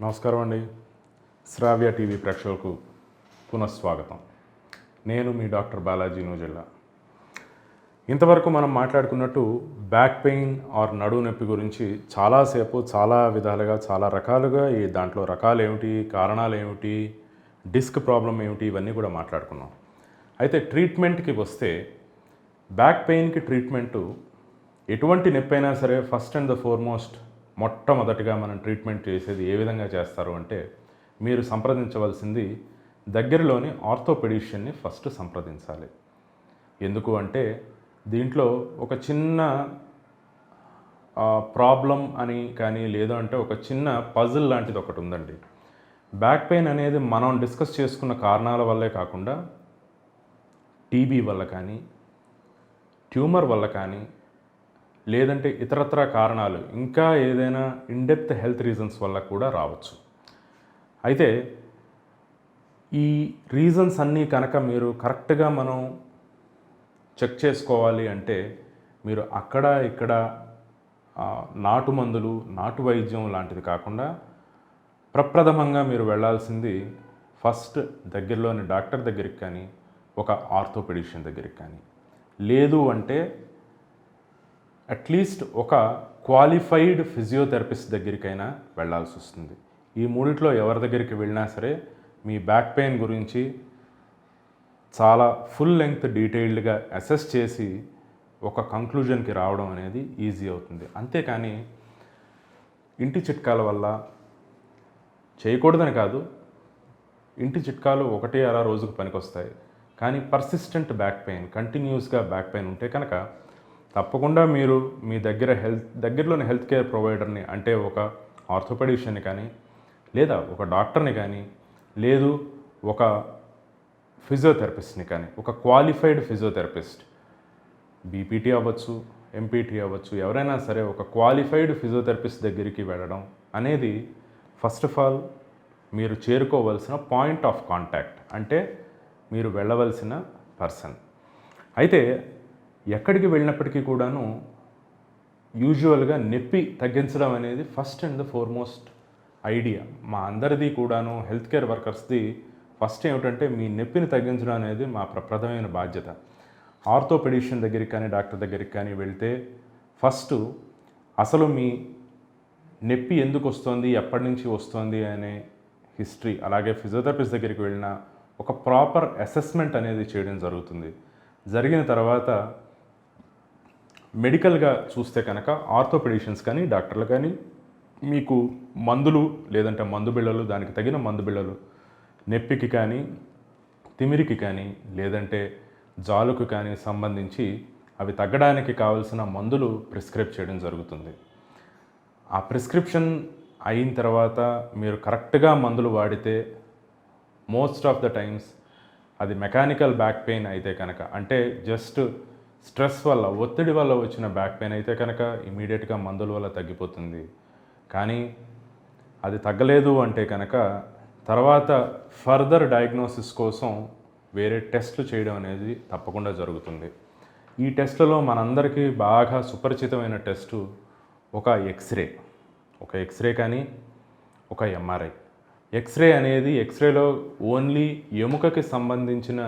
నమస్కారం అండి. శ్రావ్య టీవీ ప్రేక్షకులకు పునఃస్వాగతం. నేను మీ డాక్టర్ బాలాజీ నూజెల్లా. ఇంతవరకు మనం మాట్లాడుకున్నట్టు బ్యాక్ పెయిన్ ఆర్ నడుము నొప్పి గురించి చాలాసేపు చాలా విధాలుగా చాలా రకాలుగా దాంట్లో రకాలు ఏమిటి, కారణాలు ఏమిటి, డిస్క్ ప్రాబ్లం ఏమిటి, ఇవన్నీ కూడా మాట్లాడుకున్నాం. అయితే ట్రీట్మెంట్కి వస్తే బ్యాక్ పెయిన్కి ట్రీట్మెంటు ఎటువంటి నొప్పి అయినా సరే ఫస్ట్ అండ్ ద ఫార్మోస్ట్ మొట్టమొదటిగా మనం ట్రీట్మెంట్ చేసేది ఏ విధంగా చేస్తారు అంటే మీరు సంప్రదించవలసింది దగ్గరలోని ఆర్థోపెడిషియన్ని ఫస్ట్ సంప్రదించాలి. ఎందుకు అంటే దీంట్లో ఒక చిన్న ప్రాబ్లం అని కానీ లేదు అంటే ఒక చిన్న పజిల్ లాంటిది ఒకటి ఉందండి. బ్యాక్ పెయిన్ అనేది మనం డిస్కస్ చేసుకున్న కారణాల వల్లే కాకుండా టీబీ వల్ల కానీ ట్యూమర్ వల్ల కానీ లేదంటే ఇతరత్ర కారణాలు ఇంకా ఏదైనా ఇన్డెప్త్ హెల్త్ రీజన్స్ వల్ల కూడా రావచ్చు. అయితే ఈ రీజన్స్ అన్నీ కనుక మీరు కరెక్ట్గా మనం చెక్ చేసుకోవాలి అంటే మీరు అక్కడ ఇక్కడ నాటు మందులు నాటు వైద్యం లాంటిది కాకుండా ప్రప్రథమంగా మీరు వెళ్ళాల్సింది ఫస్ట్ దగ్గరలోని డాక్టర్ దగ్గరికి కానీ ఒక ఆర్థోపెడిషియన్ దగ్గరికి కానీ లేదు అంటే అట్లీస్ట్ ఒక క్వాలిఫైడ్ ఫిజియోథెరపిస్ట్ దగ్గరికైనా వెళ్ళాల్సి వస్తుంది. ఈ మూడిట్లో ఎవరి దగ్గరికి వెళ్ళినా సరే మీ బ్యాక్ పెయిన్ గురించి చాలా ఫుల్ లెంగ్త్ డీటెయిల్డ్గా అసెస్ చేసి ఒక కంక్లూజన్కి రావడం అనేది ఈజీ అవుతుంది. అంతేకాని ఇంటి చిట్కాల వల్ల చేయకూడదని కాదు, ఇంటి చిట్కాలు ఒకటి అలా రోజుకు పనికొస్తాయి. కానీ పర్సిస్టెంట్ బ్యాక్ పెయిన్, కంటిన్యూస్గా బ్యాక్ పెయిన్ ఉంటే కనుక తప్పకుండా మీరు మీ దగ్గరలోని హెల్త్ కేర్ ప్రొవైడర్ని అంటే ఒక ఆర్థోపెడిషియన్ని కానీ లేదా ఒక డాక్టర్ని కానీ లేదు ఒక ఫిజియోథెరపిస్ట్ని కానీ ఒక క్వాలిఫైడ్ ఫిజియోథెరపిస్ట్ బీపీటీ అవ్వచ్చు, ఎంపీటీ అవ్వచ్చు, ఎవరైనా సరే ఒక క్వాలిఫైడ్ ఫిజియోథెరపిస్ట్ దగ్గరికి వెళ్ళడం అనేది ఫస్ట్ ఆఫ్ ఆల్ మీరు చేరుకోవలసిన పాయింట్ ఆఫ్ కాంటాక్ట్, అంటే మీరు వెళ్ళవలసిన పర్సన్. అయితే ఎక్కడికి వెళ్ళినప్పటికీ కూడాను యూజువల్గా నొప్పి తగ్గించడం అనేది first and the foremost idea. మా అందరిది కూడాను హెల్త్ కేర్ వర్కర్స్ది ఫస్ట్ ఏమిటంటే మీ నొప్పిని తగ్గించడం అనేది మా ప్రప్రథమైన బాధ్యత. ఆర్థోపెడిషియన్ దగ్గరికి కానీ డాక్టర్ దగ్గరికి కానీ వెళ్తే ఫస్ట్ అసలు మీ నొప్పి ఎందుకు వస్తుంది, ఎప్పటి నుంచి వస్తుంది అనే హిస్టరీ, అలాగే ఫిజియోథెరపిస్ట్ దగ్గరికి వెళ్ళిన ఒక ప్రాపర్ అసెస్మెంట్ అనేది చేయడం జరుగుతుంది. జరిగిన తర్వాత మెడికల్గా చూస్తే కనుక ఆర్థోపెడిషియన్స్ కానీ డాక్టర్లు కానీ మీకు మందులు లేదంటే మందు బిళ్ళలు, దానికి తగిన మందు బిళ్ళలు నొప్పికి కానీ తిమిరికి కానీ లేదంటే జాలుకు కానీ సంబంధించి అవి తగ్గడానికి కావలసిన మందులు ప్రిస్క్రైబ్ చేయడం జరుగుతుంది. ఆ ప్రిస్క్రిప్షన్ అయిన తర్వాత మీరు కరెక్ట్గా మందులు వాడితే మోస్ట్ ఆఫ్ ద టైమ్స్ అది మెకానికల్ బ్యాక్ పెయిన్ అయితే కనుక, అంటే జస్ట్ స్ట్రెస్ వల్ల ఒత్తిడి వల్ల వచ్చిన బ్యాక్ పెయిన్ అయితే కనుక ఇమీడియట్గా మందుల వల్ల తగ్గిపోతుంది. కానీ అది తగ్గలేదు అంటే కనుక తర్వాత ఫర్దర్ డయాగ్నోసిస్ కోసం వేరే టెస్టులు చేయడం అనేది తప్పకుండా జరుగుతుంది. ఈ టెస్టులలో మనందరికీ బాగా సుపరిచితమైన టెస్టు ఒక ఎక్స్రే కానీ ఒక ఎంఆర్ఐ. ఎక్స్రే అనేది ఎక్స్రేలో ఓన్లీ ఎముకకి సంబంధించిన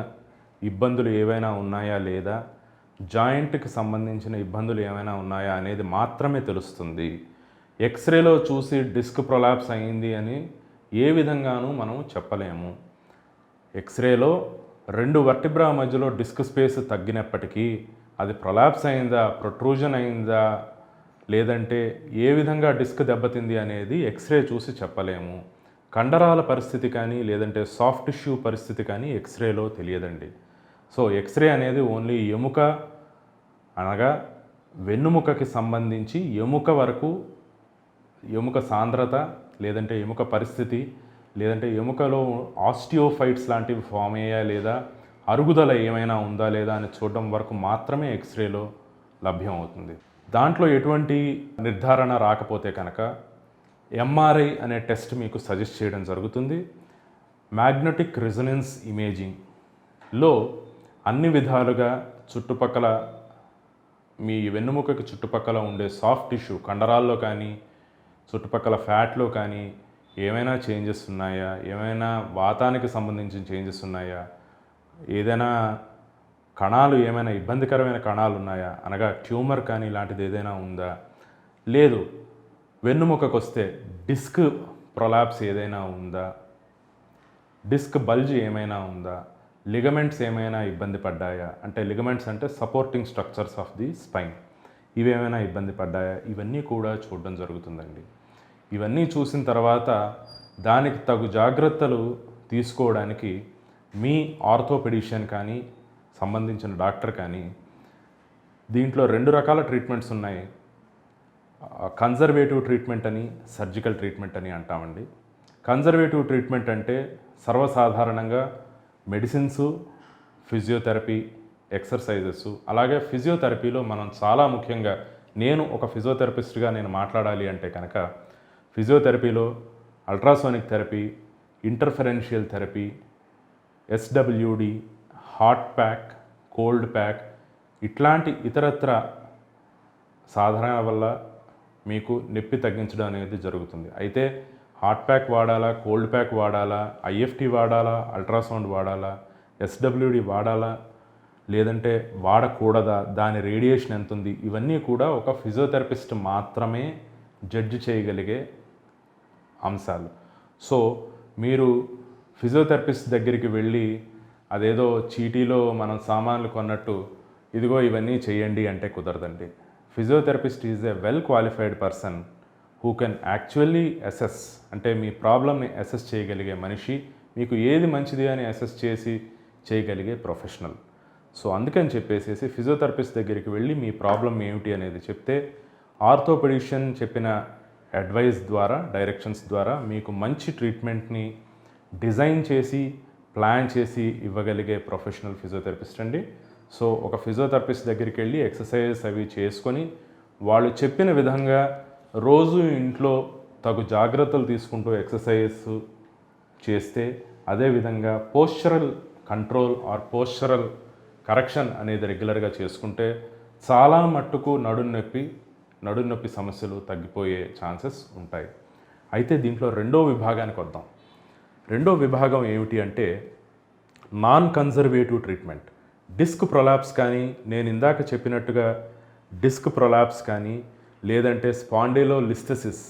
ఇబ్బందులు ఏవైనా ఉన్నాయా లేదా జాయింట్కి సంబంధించిన ఇబ్బందులు ఏమైనా ఉన్నాయా అనేది మాత్రమే తెలుస్తుంది. ఎక్స్రేలో చూసి డిస్క్ ప్రొలాప్స్ అయింది అని ఏ విధంగానూ మనం చెప్పలేము. ఎక్స్రేలో 2 వర్టిబ్రా మధ్యలో డిస్క్ స్పేస్ తగ్గినప్పటికీ అది ప్రొలాప్స్ అయిందా, ప్రొట్రూజన్ అయిందా, లేదంటే ఏ విధంగా డిస్క్ దెబ్బతింది అనేది ఎక్స్రే చూసి చెప్పలేము. కండరాల పరిస్థితి కానీ లేదంటే సాఫ్ట్ టిష్యూ పరిస్థితి కానీ ఎక్స్రేలో తెలియదండి. సో ఎక్స్రే అనేది ఓన్లీ ఎముక అనగా వెన్నుముకకి సంబంధించి ఎముక వరకు, ఎముక సాంద్రత లేదంటే ఎముక పరిస్థితి లేదంటే ఎముకలో ఆస్టియోఫైట్స్ లాంటివి ఫామ్ అయ్యా లేదా అరుగుదల ఏమైనా ఉందా లేదా అని చూడడం వరకు మాత్రమే ఎక్స్రేలో లభ్యం అవుతుంది. దాంట్లో ఎటువంటి నిర్ధారణ రాకపోతే కనుక ఎంఆర్ఐ అనే టెస్ట్ మీకు సజెస్ట్ చేయడం జరుగుతుంది. మ్యాగ్నెటిక్ రెజొనెన్స్ ఇమేజింగ్లో అన్ని విధాలుగా చుట్టుపక్కల మీ వెన్నుముకకి చుట్టుపక్కల ఉండే సాఫ్ట్ టిష్యూ కండరాల్లో కానీ చుట్టుపక్కల ఫ్యాట్లో కానీ ఏమైనా చేంజెస్ ఉన్నాయా, ఏమైనా వాతానికి సంబంధించిన చేంజెస్ ఉన్నాయా, ఏదైనా కణాలు ఏమైనా ఇబ్బందికరమైన కణాలు ఉన్నాయా, అనగా ట్యూమర్ కానీ ఇలాంటిది ఏదైనా ఉందా, లేదు వెన్నుముకకు వస్తే డిస్క్ ప్రొలాప్స్ ఏదైనా ఉందా, డిస్క్ బల్జ్ ఏమైనా ఉందా, లిగమెంట్స్ ఏమైనా ఇబ్బంది పడ్డాయా, అంటే లిగమెంట్స్ అంటే supporting structures of the spine, ఇవేమైనా ఇబ్బంది పడ్డాయా, ఇవన్నీ కూడా చూడడం జరుగుతుందండి. ఇవన్నీ చూసిన తర్వాత దానికి తగు జాగ్రత్తలు తీసుకోవడానికి మీ ఆర్థోపెడిషియన్ కానీ సంబంధించిన డాక్టర్ కానీ, దీంట్లో 2 రకాల ట్రీట్మెంట్స్ ఉన్నాయి. కన్జర్వేటివ్ ట్రీట్మెంట్ అని, సర్జికల్ ట్రీట్మెంట్ అని అంటామండి. కన్జర్వేటివ్ ట్రీట్మెంట్ అంటే సర్వసాధారణంగా మెడిసిన్సు, ఫిజియోథెరపీ, ఎక్సర్సైజెస్, అలాగే ఫిజియోథెరపీలో మనం చాలా ముఖ్యంగా, నేను ఒక ఫిజియోథెరపిస్ట్గా నేను మాట్లాడాలి అంటే కనుక ఫిజియోథెరపీలో ultrasonic therapy, interferential therapy, SWD, hot pack, cold pack, ఇట్లాంటి ఇతరత్ర సాధనాల వల్ల మీకు నొప్పి తగ్గించడం అనేది జరుగుతుంది. అయితే హాట్ ప్యాక్ వాడాలా, కోల్డ్ ప్యాక్ వాడాలా, ఐఎఫ్టీ వాడాలా, అల్ట్రాసౌండ్ వాడాలా, ఎస్డబ్ల్యూడి వాడాలా, లేదంటే వాడకూడదా, దాని రేడియేషన్ ఎంత ఉంది, ఇవన్నీ కూడా ఒక ఫిజియోథెరపిస్ట్ మాత్రమే జడ్జి చేయగలిగే అంశాలు. సో మీరు ఫిజియోథెరపిస్ట్ దగ్గరికి వెళ్ళి అదేదో చీటీలో మనం సామాన్లు కొన్నట్టు ఇదిగో ఇవన్నీ చేయండి అంటే కుదరదండి. Physiotherapist is a well qualified person who can actually assess, అంటే మీ ప్రాబ్లమ్ని అసెస్ చేయగలిగే మనిషి, మీకు ఏది మంచిది అని అసెస్ చేసి చేయగలిగే ప్రొఫెషనల్. సో అందుకని చెప్పేసి ఫిజియోథెరపిస్ట్ దగ్గరికి వెళ్ళి మీ ప్రాబ్లం ఏమిటి అనేది చెప్తే ఆర్థోపెడిషియన్ చెప్పిన అడ్వైస్ ద్వారా, డైరెక్షన్స్ ద్వారా మీకు మంచి ట్రీట్మెంట్ని డిజైన్ చేసి ప్లాన్ చేసి ఇవ్వగలిగే ప్రొఫెషనల్ ఫిజియోథెరపిస్ట్ అండి. సో ఒక ఫిజియోథెరపిస్ట్ దగ్గరికి వెళ్ళి ఎక్సర్సైజెస్ అవి చేసుకొని వాళ్ళు చెప్పిన విధంగా రోజు ఇంట్లో తగు జాగ్రత్తలు తీసుకుంటూ ఎక్సర్సైజెస్ చేస్తే, అదేవిధంగా postural control or postural correction అనేది రెగ్యులర్గా చేసుకుంటే చాలా మట్టుకు నడునొప్పి సమస్యలు తగ్గిపోయే ఛాన్సెస్ ఉంటాయి. అయితే దీంట్లో రెండో విభాగానికి వద్దాం. రెండో విభాగం ఏమిటి అంటే non conservative treatment. Disc prolapse కానీ, నేను ఇందాక చెప్పినట్టుగా డిస్క్ ప్రొలాప్స్ కానీ, లేదంటే స్పాండిలోలిస్థెసిస్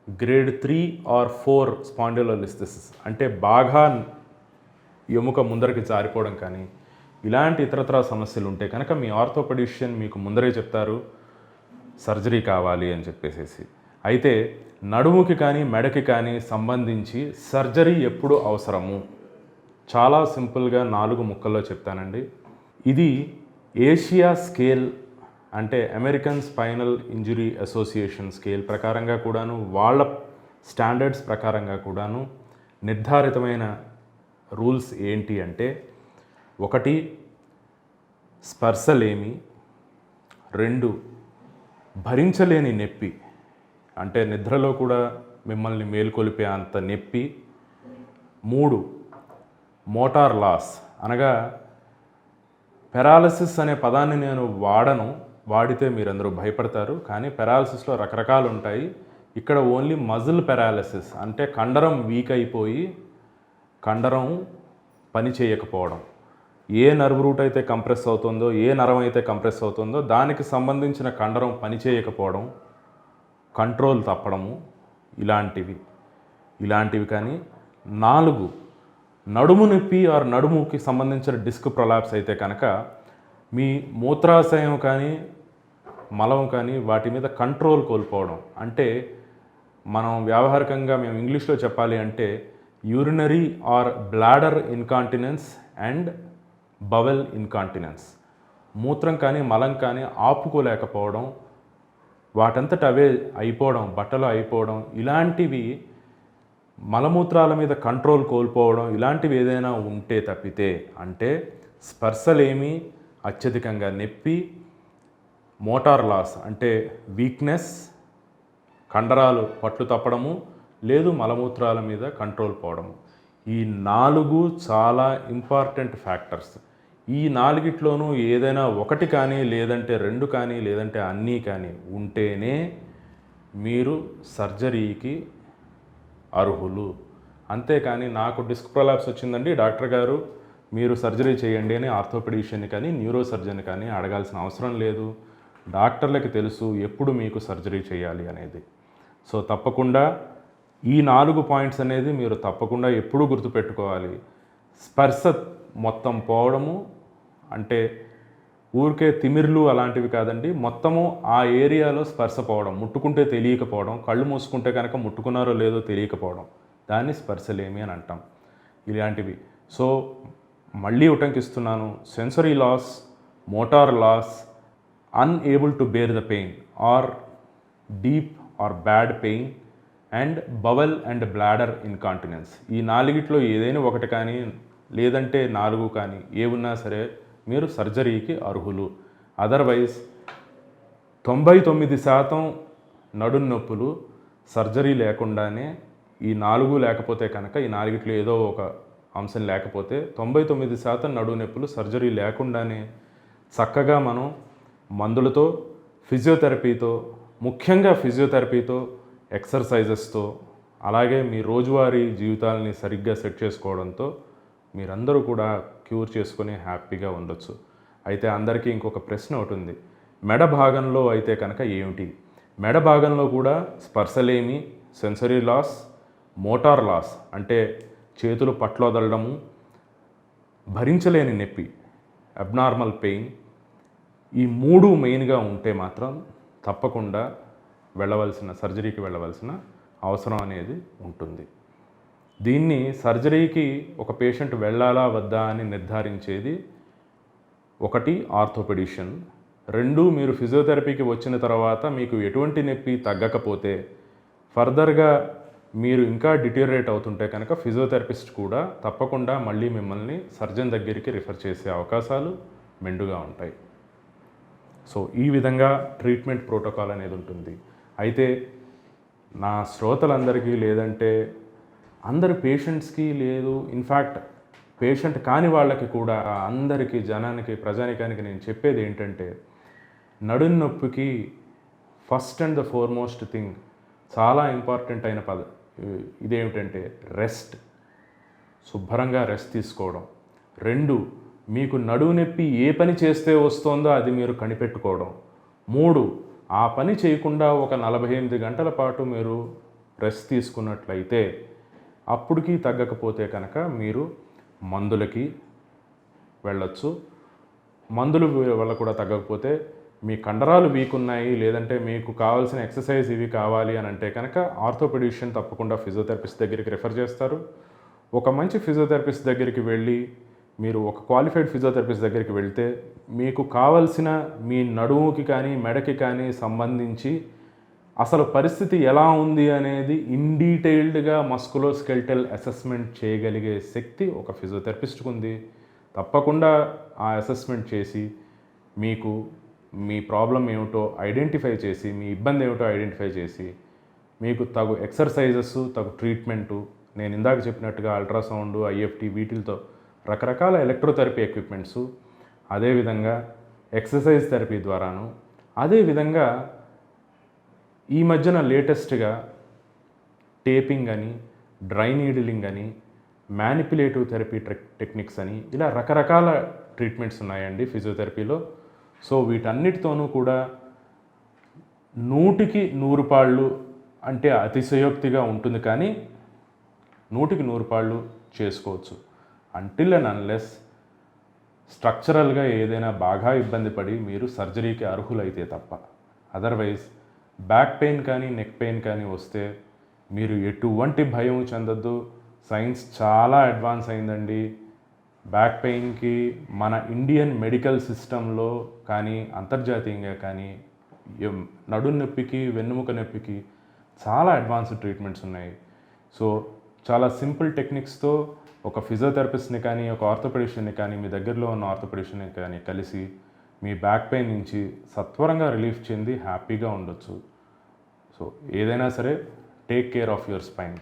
గ్రేడ్ 3 or 4 స్పాండిలోలిస్థెసిస్ అంటే బాగా ఎముక ముందరికి జారిపోవడం కానీ, ఇలాంటి ఇతరత్ర సమస్యలు ఉంటే కనుక మీ ఆర్థోపెడిషియన్ మీకు ముందరే చెప్తారు సర్జరీ కావాలి అని చెప్పేసి. అయితే నడుముకి కానీ మెడకి కానీ సంబంధించి సర్జరీ ఎప్పుడు అవసరము, చాలా సింపుల్గా 4 ముక్కల్లో చెప్తానండి. ఇది ఏషియా స్కేల్, అంటే American spinal injury association scale ప్రకారంగా కూడాను, వాళ్ళ స్టాండర్డ్స్ ప్రకారంగా కూడాను నిర్ధారితమైన రూల్స్ ఏంటి అంటే, 1 స్పర్శలేమి, 2 భరించలేని నొప్పి, అంటే నిద్రలో కూడా మిమ్మల్ని మేల్కొలిపే అంత నొప్పి, 3 మోటార్ లాస్, అనగా పెరాలసిస్ అనే పదాన్ని నేను వాడితే మీరందరూ భయపడతారు, కానీ పెరాలసిస్లో రకరకాలు ఉంటాయి. ఇక్కడ ఓన్లీ మజిల్ పెరాలసిస్ అంటే కండరం వీక్ అయిపోయి కండరం పని చేయకపోవడం, ఏ నర్వ్ రూట్ అయితే కంప్రెస్ అవుతుందో, ఏ నరం అయితే కంప్రెస్ అవుతుందో దానికి సంబంధించిన కండరం పని చేయకపోవడం, కంట్రోల్ తప్పడము, ఇలాంటివి కానీ. 4 నడుము నొప్పి ఆర్ నడుముకి సంబంధించిన డిస్క్ ప్రొలాప్స్ అయితే కనుక మీ మూత్రాశయం కానీ మలం కానీ వాటి మీద కంట్రోల్ కోల్పోవడం, అంటే మనం వ్యావహారికంగా మేము ఇంగ్లీష్లో చెప్పాలి అంటే urinary or bladder incontinence and bowel incontinence, మూత్రం కానీ మలం కానీ ఆపుకోలేకపోవడం, వాటంతట అవే అయిపోవడం, బట్టలు అయిపోవడం, ఇలాంటివి మలమూత్రాల మీద కంట్రోల్ కోల్పోవడం, ఇలాంటివి ఏదైనా ఉంటే తప్పితే, అంటే స్పర్శలేమి, అత్యధికంగా నొప్పి, మోటార్ లాస్ అంటే వీక్నెస్, కండరాలు పట్లు తప్పడము, లేదు మలమూత్రాల మీద కంట్రోల్ పోవడము, ఈ 4 చాలా ఇంపార్టెంట్ ఫ్యాక్టర్స్. ఈ 4గిట్లోనూ ఏదైనా ఒకటి కానీ, లేదంటే 2 కానీ, లేదంటే అన్నీ కానీ ఉంటేనే మీరు సర్జరీకి అర్హులు. అంతేకాని నాకు డిస్క్ ప్రొలాప్స్ వచ్చిందండి డాక్టర్ గారు మీరు సర్జరీ చేయండి అని ఆర్థోపెడిషియన్ కానీ న్యూరో సర్జన్ కానీ అడగాల్సిన అవసరం లేదు. డాక్టర్లకి తెలుసు ఎప్పుడు మీకు సర్జరీ చేయాలి అనేది. సో తప్పకుండా ఈ 4 పాయింట్స్ అనేది మీరు తప్పకుండా ఎప్పుడూ గుర్తుపెట్టుకోవాలి. స్పర్శ మొత్తం పోవడము అంటే ఊరికే తిమిర్లు అలాంటివి కాదండి, మొత్తము ఆ ఏరియాలో స్పర్శ పోవడం, ముట్టుకుంటే తెలియకపోవడం, కళ్ళు మూసుకుంటే కనుక ముట్టుకున్నారో లేదో తెలియకపోవడం, దాన్ని స్పర్శలేమి అని అంటాం. ఇలాంటివి. సో మళ్ళీ ఉటంకిస్తున్నాను, sensory loss, motor loss, unable to bear the pain or deep or bad pain and bowel and bladder incontinence. ఈ 4గిట్లో ఏదైనా ఒకటి కానీ లేదంటే 4 కానీ ఏ ఉన్నా సరే మీరు సర్జరీకి అర్హులు. అదర్వైజ్ 99% నడుం నొప్పులు సర్జరీ లేకుండానే, ఈ 4 లేకపోతే కనుక, ఈ 4గిట్లో ఏదో ఒక అంశం లేకపోతే 99% నడుం నొప్పులు సర్జరీ లేకుండానే చక్కగా మనం మందులతో, ఫిజియోథెరపీతో, ముఖ్యంగా ఫిజియోథెరపీతో, ఎక్సర్సైజెస్తో, అలాగే మీ రోజువారీ జీవితాలని సరిగ్గా సెట్ చేసుకోవడంతో మీరందరూ కూడా క్యూర్ చేసుకొని హ్యాపీగా ఉండొచ్చు. అయితే అందరికీ ఇంకొక ప్రశ్న ఒకటి ఉంది, మెడ భాగంలో అయితే కనుక ఏమిటి? మెడ భాగంలో కూడా స్పర్శలేమి, సెన్సరీ లాస్, మోటార్ లాస్ అంటే చేతులు పట్లొదలడము, భరించలేని నొప్పి, అబ్నార్మల్ పెయిన్, ఈ 3 మెయిన్గా ఉంటే మాత్రం తప్పకుండా సర్జరీకి వెళ్ళవలసిన అవసరం అనేది ఉంటుంది. దీన్ని సర్జరీకి ఒక పేషెంట్ వెళ్ళాలా వద్దా అని నిర్ధారించేది 1 ఆర్థోపెడిషియన్, 2 మీరు ఫిజియోథెరపీకి వచ్చిన తర్వాత మీకు ఎటువంటి నొప్పి తగ్గకపోతే, ఫర్దర్గా మీరు ఇంకా డిటీరియరేట్ అవుతుంటే కనుక ఫిజియోథెరపిస్ట్ కూడా తప్పకుండా మళ్ళీ మిమ్మల్ని సర్జన్ దగ్గరికి రిఫర్ చేసే అవకాశాలు మెండుగా ఉంటాయి. సో ఈ విధంగా ట్రీట్మెంట్ ప్రోటోకాల్ అనేది ఉంటుంది. అయితే నా శ్రోతలందరికీ లేదంటే అందరి పేషెంట్స్కి లేదు, ఇన్ఫ్యాక్ట్ పేషెంట్ కాని వాళ్ళకి కూడా అందరికీ ప్రజానికానికి నేను చెప్పేది ఏంటంటే, నడుం నొప్పికి first and the foremost thing చాలా ఇంపార్టెంట్ అయిన ఇదేమిటంటే రెస్ట్. శుభ్రంగా రెస్ట్ తీసుకోవడం. 2 మీకు నడుము నొప్పి ఏ పని చేస్తే వస్తుందో అది మీరు కనిపెట్టుకోవడం. 3 ఆ పని చేయకుండా ఒక 48 గంటల పాటు మీరు రెస్ట్ తీసుకున్నట్లయితే, అప్పటికి తగ్గకపోతే కనుక మీరు మందులకి వెళ్ళొచ్చు. మందులు వల్ల కూడా తగ్గకపోతే మీ కండరాలు వీక్ ఉన్నాయి, లేదంటే మీకు కావాల్సిన ఎక్సర్సైజ్ ఇవి కావాలి అని అంటే కనుక ఆర్థోపెడిషియన్ తప్పకుండా ఫిజియోథెరపిస్ట్ దగ్గరికి రిఫర్ చేస్తారు. ఒక మంచి ఫిజియోథెరపిస్ట్ దగ్గరికి వెళ్ళి, మీరు ఒక క్వాలిఫైడ్ ఫిజియోథెరపిస్ట్ దగ్గరికి వెళ్తే మీకు కావలసిన మీ నడుముకి కానీ మెడకి కానీ సంబంధించి అసలు పరిస్థితి ఎలా ఉంది అనేది ఇన్ డీటెయిల్డ్గా మస్కులోస్కెల్టల్ అసెస్మెంట్ చేయగలిగే శక్తి ఒక ఫిజియోథెరపిస్ట్కి ఉంది. తప్పకుండా ఆ అసెస్మెంట్ చేసి మీకు మీ ప్రాబ్లం ఏమిటో ఐడెంటిఫై చేసి, మీ ఇబ్బంది ఏమిటో ఐడెంటిఫై చేసి, మీకు తగు ఎక్సర్సైజెస్, తగు ట్రీట్మెంటు, నేను ఇందాక చెప్పినట్టుగా అల్ట్రాసౌండ్, ఐఎఫ్టీ వీటితో రకరకాల ఎలక్ట్రోథెరపీ ఎక్విప్మెంట్సు, అదేవిధంగా ఎక్సర్సైజ్ థెరపీ ద్వారాను, అదేవిధంగా ఈ మధ్యన లేటెస్ట్గా టేపింగ్ అని, డ్రై నీడిలింగ్ అని, మ్యానిపులేటివ్ థెరపీ టెక్నిక్స్ అని, ఇలా రకరకాల ట్రీట్మెంట్స్ ఉన్నాయండి ఫిజియోథెరపీలో. సో వీటన్నిటితోనూ కూడా 100కి 100 పాళ్ళు అంటే అతిశయోక్తిగా ఉంటుంది, కానీ 100కి 100 పాళ్ళు చేసుకోవచ్చు. అంటిల్ అండ్ అన్లెస్ స్ట్రక్చరల్గా ఏదైనా బాగా ఇబ్బంది పడి మీరు సర్జరీకి అర్హులైతే తప్ప. అదర్వైజ్ బ్యాక్ పెయిన్ కానీ నెక్ పెయిన్ కానీ వస్తే మీరు ఎటువంటి భయం చెందొద్దు. సైన్స్ చాలా అడ్వాన్స్ అయిందండి. బ్యాక్ పెయిన్కి మన ఇండియన్ మెడికల్ సిస్టంలో కానీ అంతర్జాతీయంగా కానీ నడుం నొప్పికి, వెన్నుముక నొప్పికి చాలా అడ్వాన్స్డ్ ట్రీట్మెంట్స్ ఉన్నాయి. సో చాలా సింపుల్ టెక్నిక్స్తో ఒక ఫిజియోథెరపిస్ట్ని కానీ, ఒక ఆర్థోపెడిషియన్ని కానీ, మీ దగ్గరలో ఉన్న ఆర్థోపెడిషియన్ని కానీ కలిసి మీ బ్యాక్ పెయిన్ నుంచి సత్వరంగా రిలీఫ్ చెంది హ్యాపీగా ఉండొచ్చు. సో ఏదైనా సరే take care of your spine.